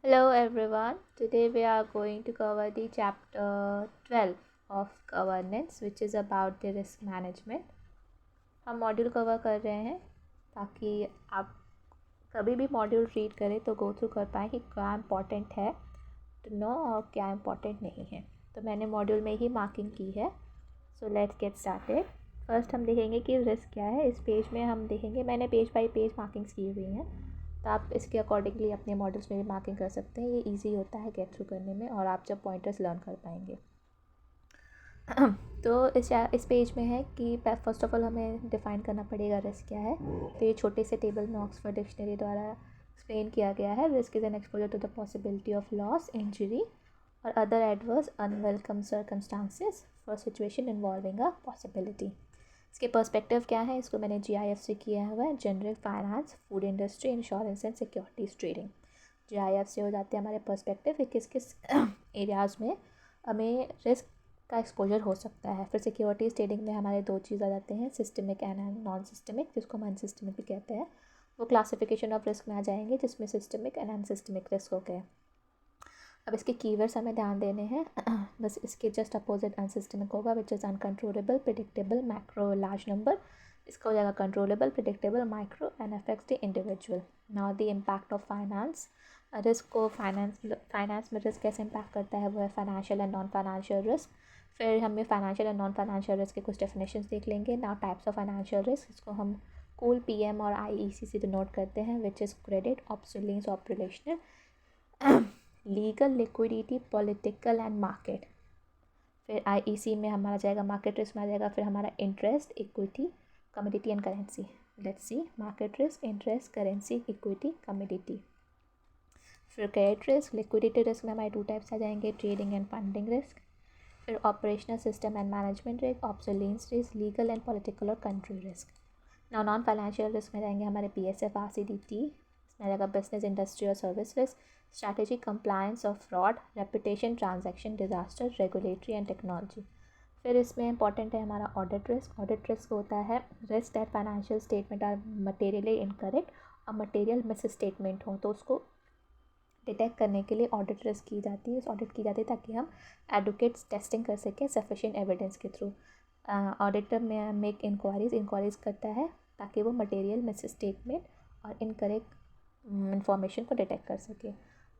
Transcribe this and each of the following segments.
Hello everyone. Today we are going to cover the chapter 12 of governance which is about the risk management. हम module cover कर रहे हैं ताकि आप कभी भी मॉड्यूल रीड करें तो गो थ्रू कर पाएँ कि क्या इम्पोर्टेंट है टू नो और क्या इम्पोर्टेंट नहीं है। तो मैंने मॉड्यूल में ही मार्किंग की है। So let's get started. First हम देखेंगे कि रिस्क क्या है। इस पेज में हम देखेंगे, मैंने पेज बाई पेज मार्किंग्स की हुई हैं, तो आप इसके अकॉर्डिंगली अपने मॉडल्स में भी मार्किंग कर सकते हैं। ये इजी होता है गेट थ्रू करने में और आप जब पॉइंटर्स लर्न कर पाएंगे। तो इस पेज में है कि फर्स्ट ऑफ ऑल हमें डिफ़ाइन करना पड़ेगा रिस्क क्या है। तो ये छोटे से टेबल में ऑक्सफोर्ड डिक्शनरी द्वारा एक्सप्लेन किया गया है। Risk is an exposure to the possibility of loss, injury और other adverse unwelcome circumstances for situation involving a possibility. इसके पर्सपेक्टिव क्या है, इसको मैंने GIF से किया हुआ है, general finance, food industry, insurance and securities trading. GIF से हो जाते हैं हमारे पर्सपेक्टिव कि किस किस एरियाज़ में हमें रिस्क का एक्सपोजर हो सकता है। फिर सिक्योरिटीज़ ट्रेडिंग में हमारे दो चीज़ आ जाते हैं, सिस्टमिक एंड नॉन सिस्टमिक, जिसको हम अनसिस्टमिक भी कहते हैं। वो क्लासिफिकेशन ऑफ रिस्क में आ जाएंगे जिसमें सिस्टमिक एंड अनसिस्टमिक रिस्क हो गए। अब इसके कीवर्ड्स हमें ध्यान देने हैं। बस इसके जस्ट अपोजिट अनसिस्टमिक होगा which is uncontrollable, predictable, macro, large number. इसका हो जाएगा controllable, predictable, micro and affects the individual. Now the impact of finance. Risk को फाइनेंस में रिस्क कैसे इम्पैक्ट करता है, वो है financial and non financial risk. फिर हमें financial and non financial risk के कुछ डेफिनेशंस देख लेंगे। Now types of financial risk, इसको हम कूल PM और IEC से डिनोट करते हैं, which is credit, obsolescence, operational, legal, liquidity, political and market. फिर IEC में हमारा जाएगा मार्केट रिस्क में आ जाएगा फिर हमारा interest, equity, commodity and currency. Let's see, market risk, interest, currency, equity, commodity. फिर क्रेडिट रिस्क, लिक्विडिटी रिस्क में हमारे 2 टाइप्स आ जाएंगे, ट्रेडिंग एंड फंडिंग रिस्क। फिर operational system and management risk, obsolescence risk, legal and political और country risk. Non financial risk में जाएंगे हमारे PSF, RCDT, इसमें आ जाएगा बिजनेस, इंडस्ट्री और सर्विस रिस्क, स्ट्रैटेजी, कंप्लायंस और fraud, reputation, transaction, disaster, regulatory and technology. फिर इसमें इंपॉर्टेंट है हमारा ऑडिट रिस्क। ऑडिट रिस्क होता है risk that financial statement are materially incorrect और मटेरियल मिस स्टेटमेंट हो, तो उसको डिटेक्ट करने के लिए ऑडिट रिस्क की जाती है। ऑडिट की जाती है ताकि हम एडवोकेट्स टेस्टिंग कर सकें सफिशिएंट एविडेंस के थ्रू। ऑडिटर में मेक इंक्वायरीज करता है ताकि वो मटेरियल मिस स्टेटमेंट और इनकरेक्ट इंफॉर्मेशन को डिटेक्ट कर सके।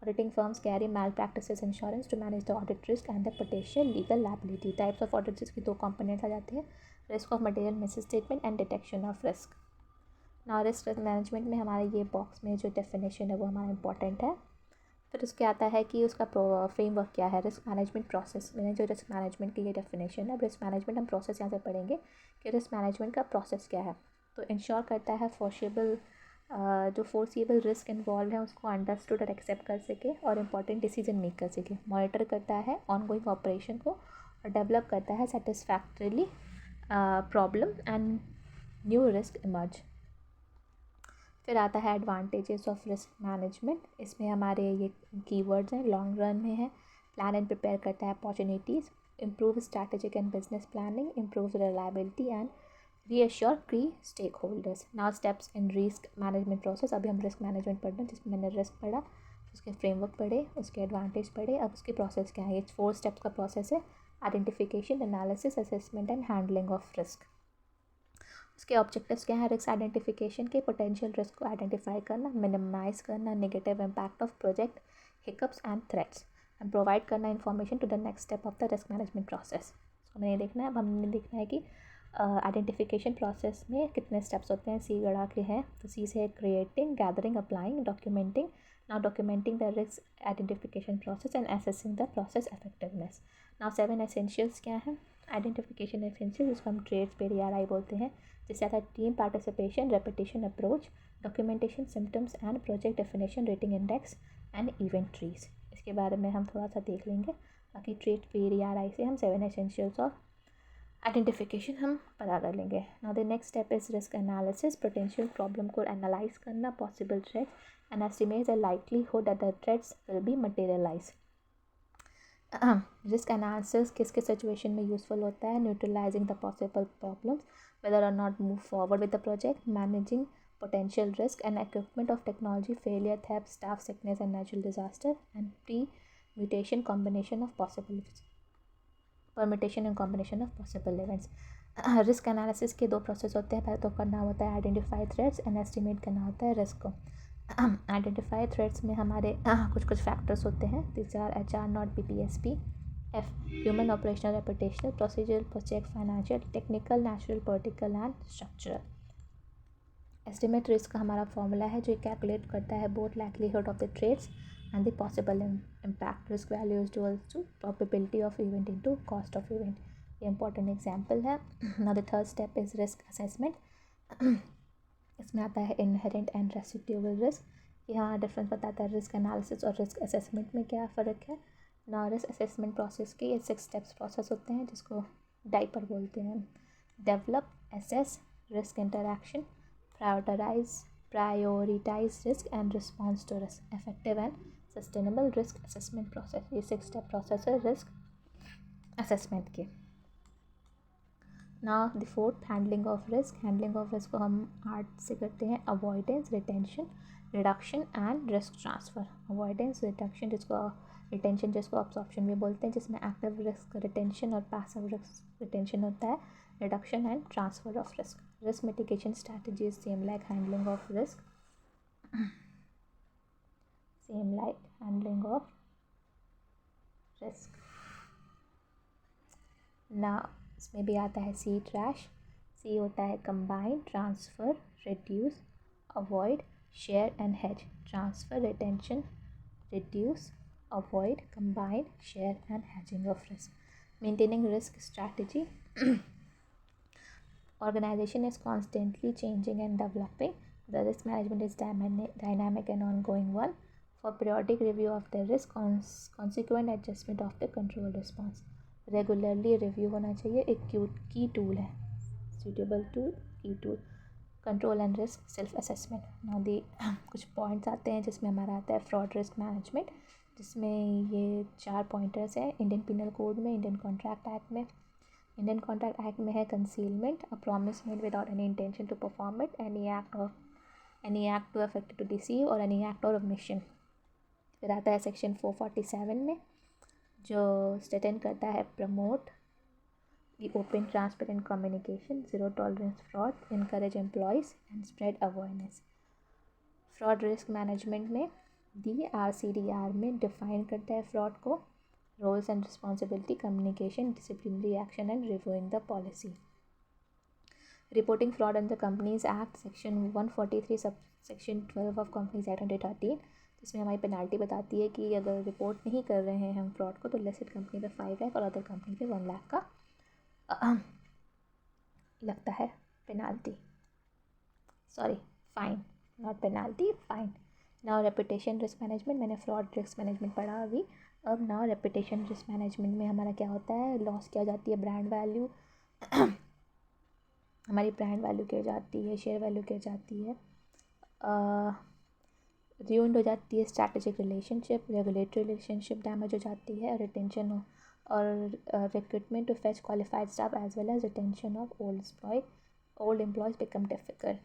Auditing firms carry malpractices insurance to manage the audit risk and the potential legal liability. Types of audit risk की 2 कंपोनेंट्स आ जाते हैं, risk of material misstatement and detection of risk. ना risk management में हमारे ये box में जो डेफिनेशन है वो हमारा इंपॉर्टेंट है। फिर उसके आता है कि उसका फ्रेमवर्क क्या है, रिस्क मैनेजमेंट प्रोसेस। मैंने जो रिस्क मैनेजमेंट की ये डेफिनेशन है, अब रिस्क मैनेजमेंट हम प्रोसेस यहाँ से पढ़ेंगे कि रिस्क मैनेजमेंट का प्रोसेस क्या है। तो इंश्योर करता है जो फोर्सिएबल रिस्क इन्वॉल्व है उसको अंडरस्टूड और एक्सेप्ट कर सके और इंपॉर्टेंट डिसीजन मेक कर सके। मॉनिटर करता है ऑनगोइंग ऑपरेशन को और डेवलप करता है satisfactorily problem and new risk emerge. फिर आता है एडवांटेजेस ऑफ रिस्क मैनेजमेंट। इसमें हमारे ये कीवर्ड्स हैं, लॉन्ग रन में है, प्लान एंड प्रिपेयर करता है opportunities, improve strategic and business planning, improve reliability and reassure key stake holders. Now steps in risk management process. अभी हम रिस्क मैनेजमेंट पढ़ रहे हैं जिसमें मैंने रिस्क पढ़ा, उसके फ्रेमवर्क पढ़े, उसके एडवांटेज पढ़े। अब उसकी प्रोसेस क्या है, ये 4 स्टेप्स का प्रोसेस है, identification, analysis, assessment and handling of risk. उसके ऑब्जेक्टिव्स क्या है, रिस्क आइडेंटिफिकेशन के पोटेंशियल रिस्क को आइडेंटिफाई करना, मिनिमाइज करना negative impact of project, hiccups and threats, and provide करना information to the next step of the risk management process. हमें ये देखना है, अब हमने देखना है कि आइडेंटिफिकेशन प्रोसेस में कितने स्टेप्स होते हैं। C गढ़ा के हैं, तो C से creating, gathering, applying, documenting. Now documenting the risk identification process and assessing the process effectiveness. Now 7 essentials क्या है, आइडेंटिफिकेशन एसेंशियल, जिसको हम ट्रेड्स PDRI बोलते हैं, जिससे आता है team participation, repetition approach, documentation, symptoms and project definition, rating index and event trees. इसके बारे में हम थोड़ा सा देख लेंगे। बाकी ट्रेड PDRI से हम 7 एसेंशियल्स ऑफ आइडेंटिफिकेशन हम पता कर लेंगे। Now the next step is risk analysis, potential problem को एनालाइज करना, possible threats and estimate the likelihood that the threats will be materialise. Risk analysis किस किस सिचुएशन में यूजफुल होता है, neutralising the possible problems, whether or not move forward with the project, managing potential risk and equipment of technology, failure, theft, staff sickness and natural disaster, and permutation and combination of possible events. Risk analysis के दो process होते हैं. पहले तो करना होता है identify threats and estimate करना होता है रिस्क को. आइडेंटिफाई थ्रेट्स में हमारे कुछ फैक्टर्स होते हैं. This are HR not BPSP. F human operational reputational procedure project financial technical natural political and structural. Estimate risk का हमारा फॉर्मूला है जो कैलकुलेट करता है both likelihood of the threats and the possible impact. Risk value is equal to probability of event into cost of event. ये important example है. Now the third step is risk assessment. इसमें आता है inherent and residual risk. यहाँ difference बताता है risk analysis और risk assessment में क्या फ़र्क है. नाउ रिस्क असेसमेंट प्रोसेस के ये 6 स्टेप्स प्रोसेस होते हैं जिसको डाइपर बोलते हैं. Develop, assess, risk interaction, prioritise risk and response to risk, effective and sustainable risk assessment process. ये 6 स्टेप प्रोसेस है रिस्क असेसमेंट के. Now the fourth handling of risk. Handling of risk को हम 8 से करते हैं. Avoidance, retention, reduction and risk transfer. Avoidance, reduction जिसको absorption भी बोलते हैं, जिसमें एक्टिव रिस्क रिटेंशन और पैसिव रिस्क रिटेंशन होता है. Reduction and transfer of risk. Risk mitigation strategies same like handling of risk. ना इसमें भी आता है सी ट्रैश. सी होता है combine, transfer, reduce, avoid, share and hedge. Transfer, retention, reduce, avoid, combine, share and hedging of risk. Maintaining risk strategy. Organization is constantly changing and developing. The risk management is dynamic and ongoing one. For periodic review of the risk, consequent adjustment of the control response. Regularly review होना चाहिए. एक key tool है. Suitable tool, key tool. Control and risk self assessment. Now the कुछ points आते हैं जिसमें हमारा आता है फ्रॉड रिस्क मैनेजमेंट, जिसमें ये 4 पॉइंटर्स हैं. इंडियन पिनल कोड में, इंडियन कॉन्ट्रैक्ट एक्ट में. इंडियन कॉन्ट्रैक्ट एक्ट में है concealment, a promise made without any intention to perform it, any act to affect to deceive और एनी एक्ट और omission. फिर आता है सेक्शन 447 में जो स्टेटन करता है promote the open transparent communication, zero tolerance fraud, encourage employees and spread awareness. Fraud risk management में RCDR में डिफाइन करता है फ्रॉड को. Roles and responsibility, communication, disciplinary action and reviewing the policy. Reporting fraud under companies act section 143 sub section 12 of companies act 2013, जिसमें हमारी penalty बताती है कि अगर रिपोर्ट नहीं कर रहे हैं हम फ्रॉड को तो लिस्टेड कंपनी पे 5 लाख और अदर कंपनी पे 1 लाख का लगता है penalty. Fine, not penalty, fine. Now reputation risk management. मैंने फ्रॉड रिस्क मैनेजमेंट पढ़ा अभी. अब नाउ रेपुटेशन रिस्क मैनेजमेंट में हमारा क्या होता है. लॉस क्या हो जाती है, ब्रांड वैल्यू हमारी ब्रांड वैल्यू क्या हो जाती है, शेयर वैल्यू क्या हो जाती है, रूइंड हो जाती है strategic relationship, regulatory relationship damage हो जाती है, रिटेंशन और recruitment to fetch qualified staff as well as retention of old employees become difficult.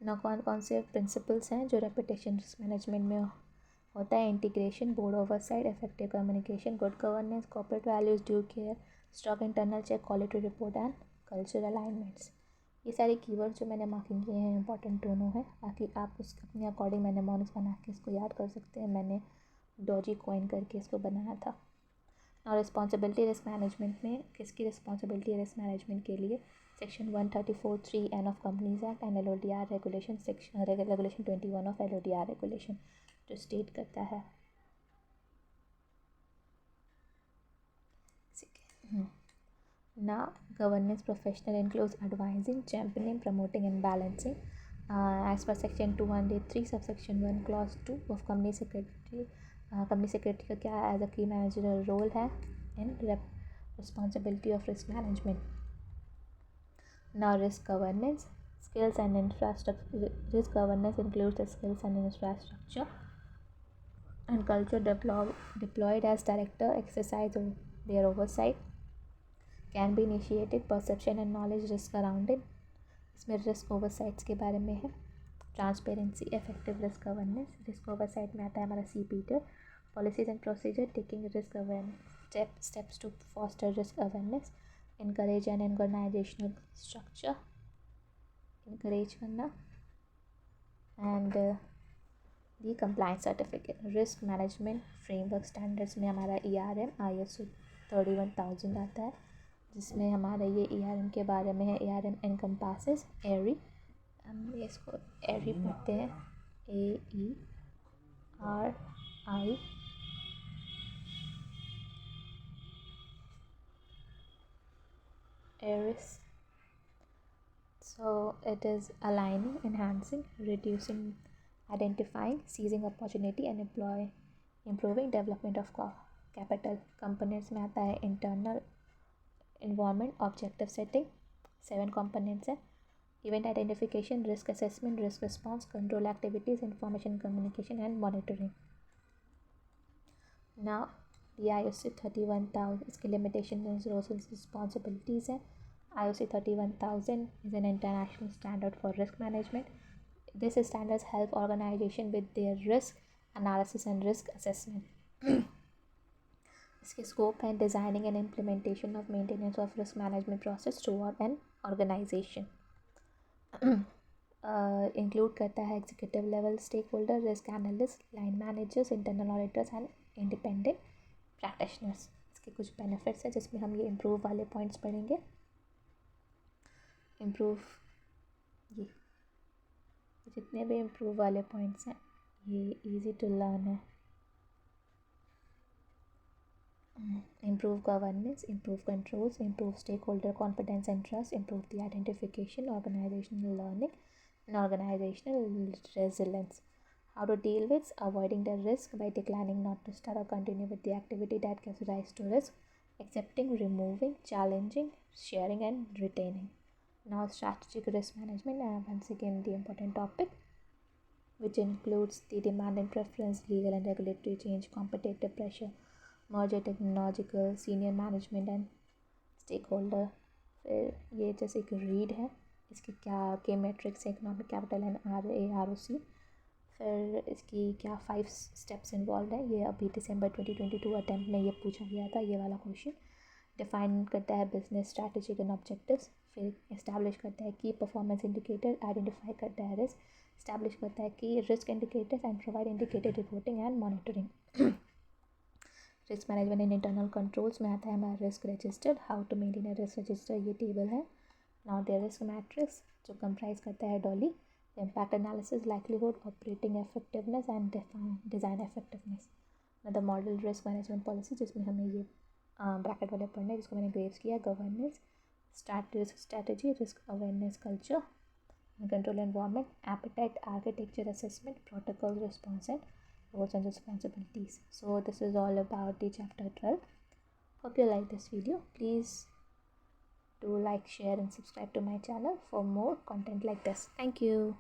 ना कौन से प्रिंसिपल्स हैं जो रेपुटेशन रिस्क मैनेजमेंट में होता है. Integration, board oversight, effective communication, good governance, corporate values, due care, strong internal check, quality report and cultural alignments. ये सारे कीवर्ड्स जो मैंने मार्किंग किए हैं इंपॉर्टेंट दोनों हैं. बाकी आप उसके अपने अकॉर्डिंग मैनेमोनिक्स बना के इसको याद कर सकते हैं. मैंने डॉजी कॉइन करके इसको बनाया था. और रिस्पॉन्सिबिलिटी रिस्क मैनेजमेंट में किसकी रिस्पॉन्सिबिलिटी है रिस्क मैनेजमेंट के लिए. Section 134(3)(n) of companies act and LODR regulation, regulation 21 of LODR regulation जो स्टेट करता है. Now, governance professional includes advising, championing, promoting and balancing. As per section 203 subsection 1 clause 2 of company secretary. Company secretary का क्या as a key managerial role है in responsibility of risk management. Now risk governance, skills and infrastructure. Risk governance includes the skills and infrastructure and culture deployed as director exercise their oversight. Can be initiated perception and knowledge risk around it. इसमें risk oversights के बारे में है, transparency, effective risk governance. Risk oversight में आता है हमारा CPT, policies and procedure, taking risk awareness, steps to foster risk awareness, encourage and organisational structure, encourage करना, and the compliance certificate. Risk management framework standards में हमारा ERM ISO 31000 आता है, जिसमें हमारा ये ERM के बारे में है। ERM एनकम्पासेस एरी, हम इसको एरी पढ़ते हैं, AERI, एरिस। So it is aligning, enhancing, reducing, identifying, seizing opportunity and improving development of capital. Components में आता है internal environment, objective setting, 7 components है, event identification, risk assessment, risk response, control activities, information communication and monitoring. Now the IOC 31000, इसकी limitation and roles and responsibilities है। IOC 31000 is an international standard for risk management. This standards help organization with their risk analysis and risk assessment. इसके scope है designing and implementation of maintenance of risk management process throughout an organization. Include करता है executive level stakeholder, risk analysts, line managers, internal auditors and independent practitioners. इसके कुछ benefits है जिसमें हम ये improve वाले points पढ़ेंगे। इम्प्रूव, ये जितने भी इम्प्रूव वाले पॉइंट्स हैं ये इजी टू लर्न है। Improve governance, improve controls, improve stakeholder confidence and trust, improve the identification, organisational learning and organisational resilience. How to deal with avoiding the risk by declining not to start or continue with the activity that gives rise to risk, accepting, removing, challenging, sharing and retaining. Now strategic risk management, once again the important topic, which includes the demand and preference, legal and regulatory change, competitive pressure, merger, technological, senior management and stakeholder. फिर ये जैसे एक read है, इसकी क्या के matrix, economic capital and ROC। फिर इसकी क्या 5 स्टेप्स इन्वॉल्व है, ये अभी दिसंबर 2022 अटैम्प्ट में ये पूछा गया था, ये वाला क्वेश्चन। डिफाइन करता है बिजनेस स्ट्रैटेजी एंड ऑब्जेक्टिव्स, फिर इस्टेब्लिश करता है की परफॉर्मेंस इंडिकेटर, आइडेंटिफाई करता है रिस्क, इस्टेब्लिश करता है key risk indicators and provide indicator reporting and monitoring. Risk management and internal controls में आता है हमारा risk register, how to maintain a risk register, ये टेबल है। नाउ देयर रिस्क मैट्रिक्स जो कंप्राइज करता है Dolly, impact analysis, likelihood, operating effectiveness and design effectiveness. The model risk management policy जिसमें हमें ये ब्रैकेट वाले पढ़ने, जिसको मैंने ग्रेव्स किया, governance, risk strategy, risk awareness culture, control environment, appetite, architecture assessment, protocol, response and roles and responsibilities. So this is all about the chapter 12. Hope you like this video. Please do like, share and subscribe to my channel for more content like this. Thank you.